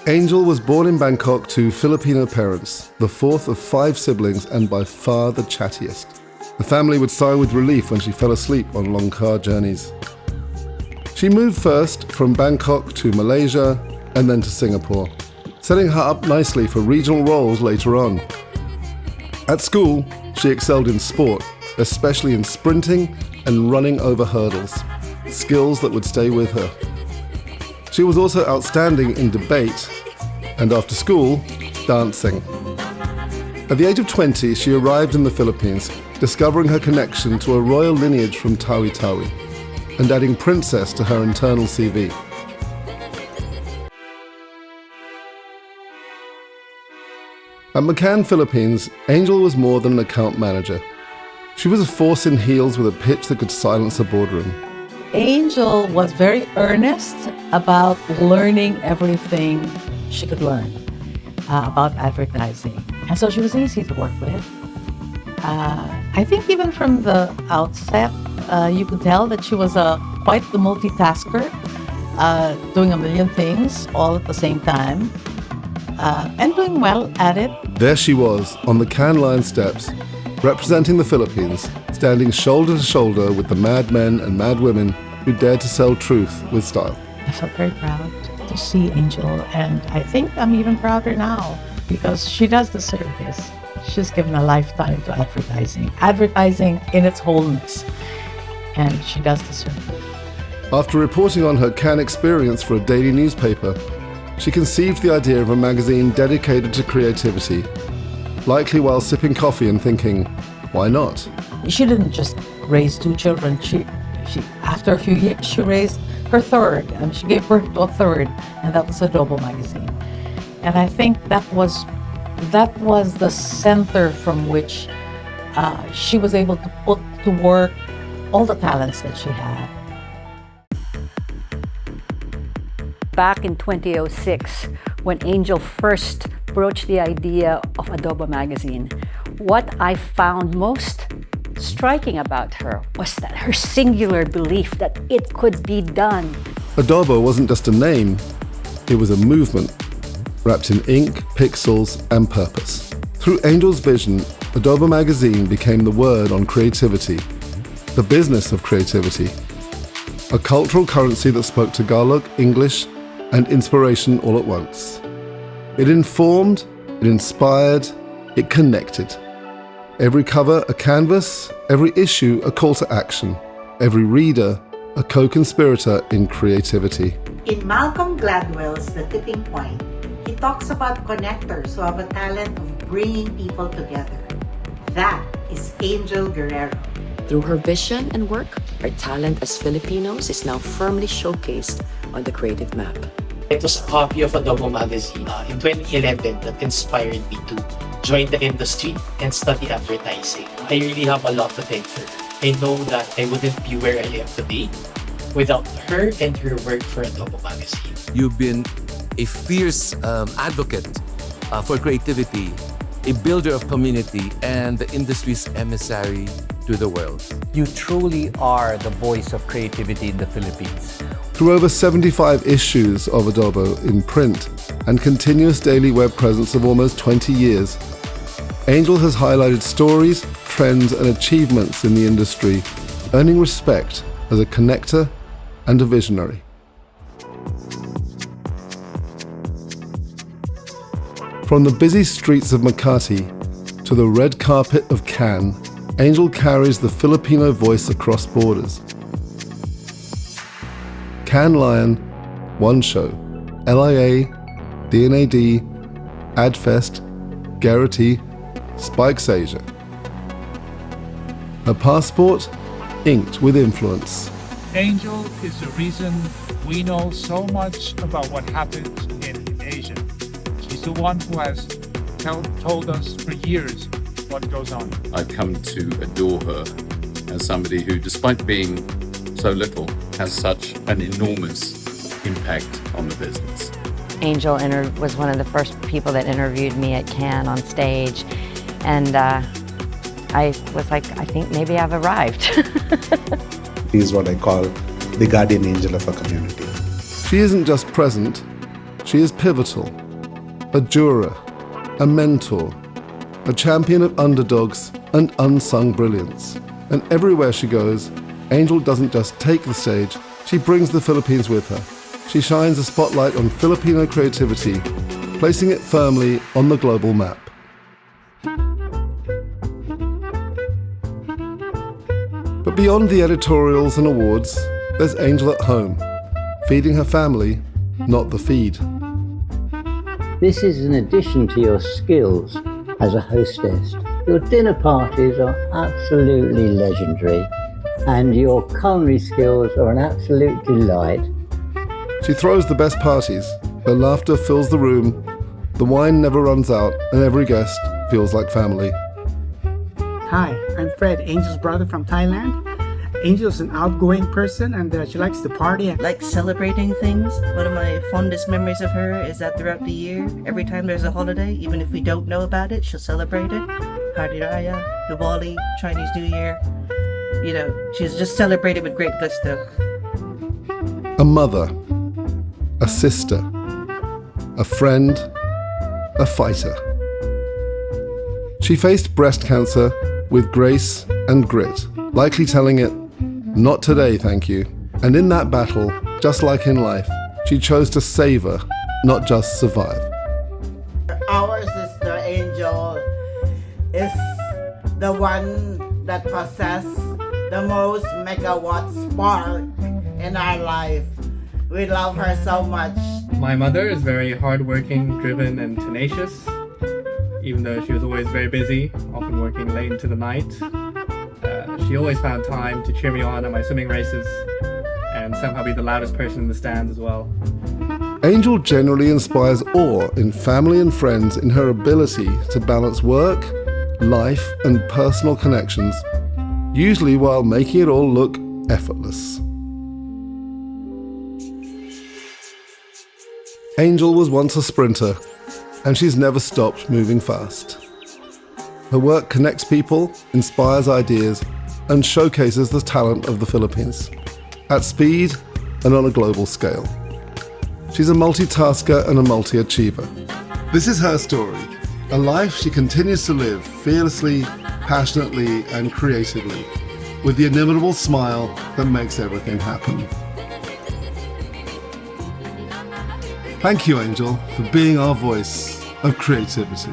Angel was born in Bangkok to Filipino parents, the fourth of 5 siblings and by far the chattiest. The family would sigh with relief when she fell asleep on long car journeys. She moved first from Bangkok to Malaysia and then to Singapore, setting her up nicely for regional roles later on. At school, she excelled in sport, especially in sprinting and running over hurdles, skills that would stay with her. She was also outstanding in debate and, after school, dancing. At the age of 20, she arrived in the Philippines, discovering her connection to a royal lineage from Tawi-Tawi and adding princess to her internal CV. At McCann Philippines, Angel was more than an account manager. She was a force in heels with a pitch that could silence a boardroom. Angel was very earnest about learning everything she could learn about advertising. And so she was easy to work with. I think even from the outset, you could tell that she was quite the multitasker, doing a million things all at the same time, and doing well at it. There she was, on the Cannes Lion steps, representing the Philippines, standing shoulder to shoulder with the mad men and mad women who dared to sell truth with style. I felt very proud to see Angel, and I think I'm even prouder now because she does deserve this. She's given a lifetime to advertising in its wholeness, and she does deserve it. After reporting on her Cannes experience for a daily newspaper, she conceived the idea of a magazine dedicated to creativity, likely while sipping coffee and thinking, why not? She didn't just raise 2 children. She after a few years, she raised her third, and she gave birth to a third, and that was Adobo magazine. And I think that was the center from which she was able to put to work all the talents that she had. Back in 2006, when Angel first broached the idea of Adobo magazine, what I found most striking about her was that her singular belief that it could be done. Adobo wasn't just a name, it was a movement, wrapped in ink, pixels, and purpose. Through Angel's vision, Adobo magazine became the word on creativity, the business of creativity, a cultural currency that spoke Tagalog, English, and inspiration all at once. It informed, it inspired, it connected. Every cover a canvas, every issue a call to action, every reader a co-conspirator in creativity. In Malcolm Gladwell's The Tipping Point, he talks about connectors who have a talent of bringing people together. That is Angel Guerrero. Through her vision and work, her talent as Filipinos is now firmly showcased on the creative map. It was a copy of Adobo magazine in 2011 that inspired me to join the industry and study advertising. I really have a lot to thank her. I know that I wouldn't be where I am today without her and her work for Adobo magazine. You've been a fierce advocate for creativity, a builder of community, and the industry's emissary to the world. You truly are the voice of creativity in the Philippines. Through over 75 issues of Adobo in print and continuous daily web presence of almost 20 years, Angel has highlighted stories, trends, and achievements in the industry, earning respect as a connector and a visionary. From the busy streets of Makati to the red carpet of Cannes, Angel carries the Filipino voice across borders. Cannes Lion, One Show, LIA, D&AD, AdFest, Guerrero, Spikes Asia. Her passport, inked with influence. Angel is the reason we know so much about what happens in Asia. She's the one who has told us for years what goes on. I've come to adore her as somebody who, despite being so little, has such an enormous impact on the business. Angel was one of the first people that interviewed me at Cannes on stage, and I was like, I think maybe I've arrived. He is what I call the guardian angel of a community. She isn't just present, She is pivotal, a juror, a mentor, a champion of underdogs and unsung brilliance. And everywhere she goes, Angel doesn't just take the stage, she brings the Philippines with her. She shines a spotlight on Filipino creativity, placing it firmly on the global map. But beyond the editorials and awards, there's Angel at home, feeding her family, not the feed. This is in addition to your skills as a hostess. Your dinner parties are absolutely legendary, and your culinary skills are an absolute delight. She throws the best parties. Her laughter fills the room, the wine never runs out, and every guest feels like family. Hi, I'm Fred, Angel's brother from Thailand. Angel's an outgoing person and she likes to party and like celebrating things. One of my fondest memories of her is that throughout the year, every time there's a holiday, even if we don't know about it, she'll celebrate it. Hari Raya, Diwali, Chinese New Year. You know, she's just celebrated with great gusto. A mother, a sister, a friend, a fighter. She faced breast cancer with grace and grit, likely telling it, "Not today, thank you." And in that battle, just like in life, she chose to savor, not just survive. Our sister Angel is the one that possesses the most megawatt spark in our life. We love her so much. My mother is very hardworking, driven, and tenacious. Even though she was always very busy, often working late into the night, she always found time to cheer me on at my swimming races and somehow be the loudest person in the stands as well. Angel generally inspires awe in family and friends in her ability to balance work, life, and personal connections, usually while making it all look effortless. Angel was once a sprinter, and she's never stopped moving fast. Her work connects people, inspires ideas, and showcases the talent of the Philippines, at speed and on a global scale. She's a multitasker and a multi-achiever. This is her story, a life she continues to live fearlessly, passionately, and creatively, with the inimitable smile that makes everything happen. Thank you, Angel, for being our voice of creativity.